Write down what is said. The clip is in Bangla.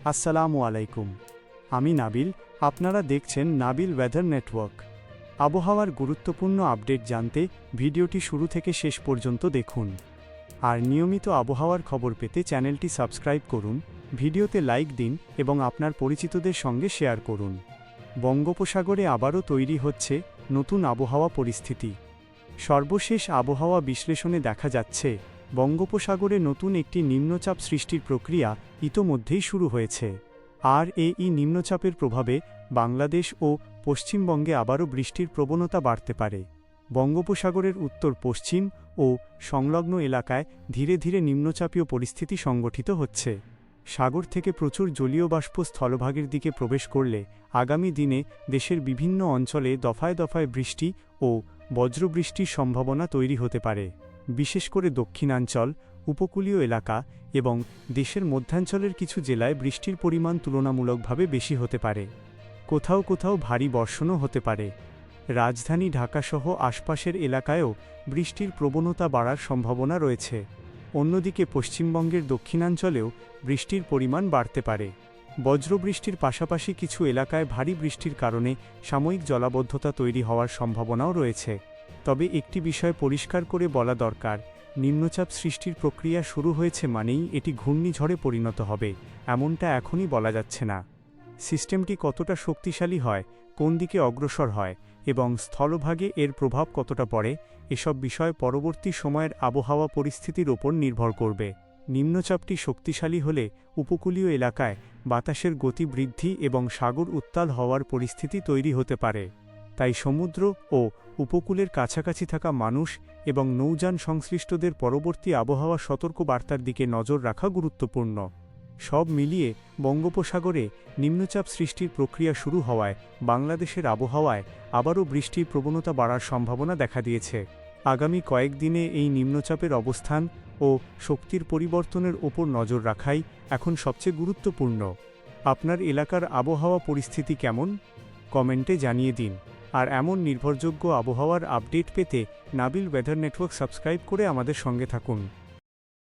আসসালামু আলাইকুম। আমি নাবিল, আপনারা দেখছেন নাবিল ওয়েদার নেটওয়ার্ক। আবহাওয়ার গুরুত্বপূর্ণ আপডেট জানতে ভিডিওটি শুরু থেকে শেষ পর্যন্ত দেখুন। আর নিয়মিত আবহাওয়ার খবর পেতে চ্যানেলটি সাবস্ক্রাইব করুন, ভিডিওতে লাইক দিন এবং আপনার পরিচিতদের সঙ্গে শেয়ার করুন। বঙ্গোপসাগরে আবারও তৈরি হচ্ছে নতুন আবহাওয়া পরিস্থিতি। সর্বশেষ আবহাওয়া বিশ্লেষণে দেখা যাচ্ছে বঙ্গোপসাগরে নতুন একটি নিম্নচাপ সৃষ্টির প্রক্রিয়া ইতোমধ্যেই শুরু হয়েছে। আর এই নিম্নচাপের প্রভাবে বাংলাদেশ ও পশ্চিমবঙ্গে আবারও বৃষ্টির প্রবণতা বাড়তে পারে। বঙ্গোপসাগরের উত্তর পশ্চিম ও সংলগ্ন এলাকায় ধীরে ধীরে নিম্নচাপীয় পরিস্থিতি সংগঠিত হচ্ছে। সাগর থেকে প্রচুর জলীয় বাষ্প স্থলভাগের দিকে প্রবেশ করলে আগামী দিনে দেশের বিভিন্ন অঞ্চলে দফায় দফায় বৃষ্টি ও বজ্রবৃষ্টির সম্ভাবনা তৈরি হতে পারে। বিশেষ করে দক্ষিণাঞ্চল, উপকূলীয় এলাকা এবং দেশের মধ্যাঞ্চলের কিছু জেলায় বৃষ্টির পরিমাণ তুলনামূলকভাবে বেশি হতে পারে। কোথাও কোথাও ভারী বর্ষণও হতে পারে। রাজধানী ঢাকাসহ আশপাশের এলাকায়ও বৃষ্টির প্রবণতা বাড়ার সম্ভাবনা রয়েছে। অন্যদিকে পশ্চিমবঙ্গের দক্ষিণাঞ্চলেও বৃষ্টির পরিমাণ বাড়তে পারে। বজ্রবৃষ্টির পাশাপাশি কিছু এলাকায় ভারী বৃষ্টির কারণে সাময়িক জলাবদ্ধতা তৈরি হওয়ার সম্ভাবনাও রয়েছে। তবে একটি বিষয় পরিষ্কার করে বলা দরকার, নিম্নচাপ সৃষ্টির প্রক্রিয়া শুরু হয়েছে মানেই এটি ঘূর্ণিঝড়ে পরিণত হবে এমনটা এখনই বলা যাচ্ছে না। সিস্টেমটি কতটা শক্তিশালী হয়, কোন দিকে অগ্রসর হয় এবং স্থলভাগে এর প্রভাব কতটা পড়ে, এসব বিষয় পরবর্তী সময়ের আবহাওয়া পরিস্থিতির ওপর নির্ভর করবে। নিম্নচাপটি শক্তিশালী হলে উপকূলীয় এলাকায় বাতাসের গতি বৃদ্ধি এবং সাগর উত্তাল হওয়ার পরিস্থিতি তৈরি হতে পারে। তাই সমুদ্র ও উপকূলের কাছাকাছি থাকা মানুষ এবং নৌযান সংশ্লিষ্টদের পরবর্তী আবহাওয়া সতর্কবার্তার দিকে নজর রাখা গুরুত্বপূর্ণ। সব মিলিয়ে বঙ্গোপসাগরে নিম্নচাপ সৃষ্টির প্রক্রিয়া শুরু হওয়ায় বাংলাদেশের আবহাওয়ায় আবারও বৃষ্টির প্রবণতা বাড়ার সম্ভাবনা দেখা দিয়েছে। আগামী কয়েকদিনে এই নিম্নচাপের অবস্থান ও শক্তির পরিবর্তনের ওপর নজর রাখাই এখন সবচেয়ে গুরুত্বপূর্ণ। আপনার এলাকার আবহাওয়া পরিস্থিতি কেমন? কমেন্টে জানিয়ে দিন। আর এমন নির্ভরযোগ্য আবহাওয়ার আপডেট পেতে নাবিল ওয়েদার নেটওয়ার্ক সাবস্ক্রাইব করে আমাদের সঙ্গে থাকুন।